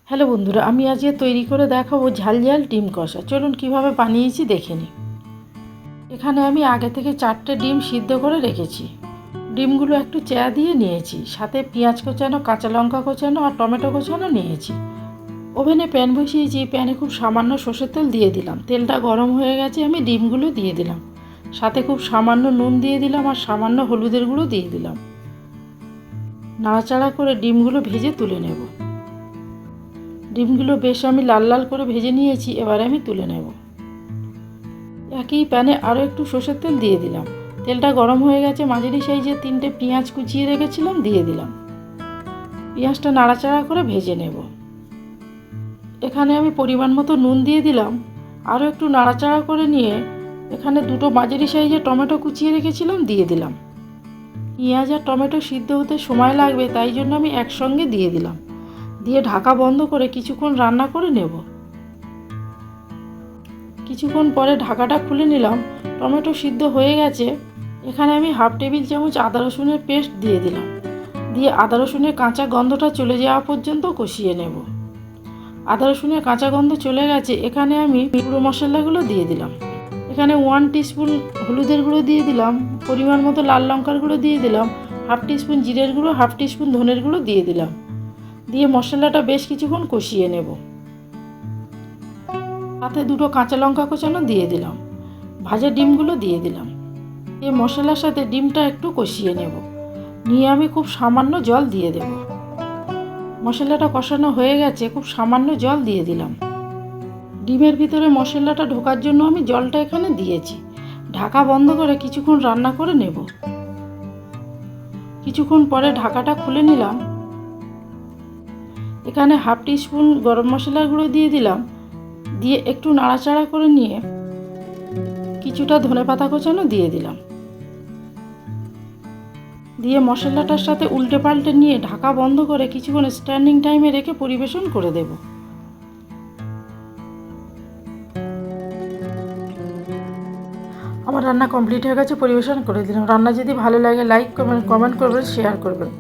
Hello বন্ধুরা, আমি আজকে তৈরি করে দেখাবো ঝাল ঝাল ডিম কষা। চলুন কিভাবে বানিয়েছি দেখে নিই। এখানে আমি আগে থেকে 4টে ডিম সিদ্ধ করে রেখেছি। ডিমগুলো একটু চেয়া দিয়ে নিয়েছি, সাথে পেঁয়াজ কোচানো, কাঁচা লঙ্কা কোচানো আর টমেটো কোচানো নিয়েছি। ওভেনে প্যান বসিয়েছি, প্যানে খুব সামান্য সর্ষের তেল দিয়ে দিলাম। তেলটা গরম হয়ে গেছে, আমি ডিমগুলো দিয়ে দিলাম। সাথে খুব সামান্য নুন দিয়ে দিলাম আর সামান্য হলুদের গুঁড়ো দিয়ে দিলাম। নাড়াচাড়া করে ডিমগুলো ভেজে তুলে নেব। ডিমগুলো বেশ আমি লাল লাল করে ভেজে নিয়েছি, এবারে আমি তুলে নেব। একই প্যানে আরও একটু সর্ষের তেল দিয়ে দিলাম। তেলটা গরম হয়ে গেছে, মাঝারি সাইজের 3টে পেঁয়াজ কুচিয়ে রেখেছিলাম দিয়ে দিলাম। পেঁয়াজটা নাড়াচাড়া করে ভেজে নেব। এখানে আমি পরিমাণ মতো নুন দিয়ে দিলাম। আরও একটু নাড়াচাড়া করে নিয়ে এখানে 2টো মাঝারি সাইজের টমেটো কুচিয়ে রেখেছিলাম দিয়ে দিলাম। পেঁয়াজ আর টমেটো সিদ্ধ হতে সময় লাগবে, তাই জন্য আমি একসঙ্গে দিয়ে দিলাম। দিয়ে ঢাকা বন্ধ করে কিছুক্ষণ রান্না করে নেব। কিছুক্ষণ পরে ঢাকাটা খুলে নিলাম। টমেটো সিদ্ধ হয়ে গেছে। এখানে আমি 1/2 টেবিল চামচ আদা রসুনের পেস্ট দিয়ে দিলাম। দিয়ে আদা রসুনের কাঁচা গন্ধটা চলে যাওয়া পর্যন্ত কষিয়ে নেব। আদা রসুনের কাঁচা গন্ধ চলে গেছে, এখানে আমি গুঁড়ো মশলাগুলো দিয়ে দিলাম। এখানে 1 টিস্পুন হলুদের গুঁড়ো দিয়ে দিলাম, পরিমাণ মতো লাল লঙ্কার গুঁড়ো দিয়ে দিলাম, 1/2 টিস্পুন জিরের গুঁড়ো, 1/2 টিস্পুন ধনের গুঁড়ো দিয়ে দিলাম। দিয়ে মশলাটা বেশ কিছুক্ষণ কষিয়ে নেব। সাথে 2টো কাঁচা লঙ্কা কোচানো দিয়ে দিলাম। ভাজা ডিমগুলো দিয়ে দিলাম। এই মশলার সাথে ডিমটা একটু কষিয়ে নেব। নিয়ে আমি খুব সামান্য জল দিয়ে দেব। মশলাটা কষানো হয়ে গেছে, খুব সামান্য জল দিয়ে দিলাম। ডিমের ভিতরে মশলাটা ঢোকার জন্য আমি জলটা এখানে দিয়েছি। ঢাকা বন্ধ করে কিছুক্ষণ রান্না করে নেব। কিছুক্ষণ পরে ঢাকাটা খুলে নিলাম। এখানে 1/2 টিস্পুন গরম মশলার গুঁড়ো দিয়ে দিলাম। দিয়ে একটু নাড়াচাড়া করে নিয়ে কিছুটা ধনেপাতা কোচানো দিয়ে দিলাম। দিয়ে মশলাটার সাথে উল্টে পাল্টে নিয়ে ঢাকা বন্ধ করে কিছুক্ষণ স্ট্যান্ডিং টাইমে রেখে পরিবেশন করে দেব। আমার রান্না কমপ্লিট হয়ে গেছে, পরিবেশন করে দিলাম। রান্না যদি ভালো লাগে লাইক করবেন, কমেন্ট করবেন, শেয়ার করবেন।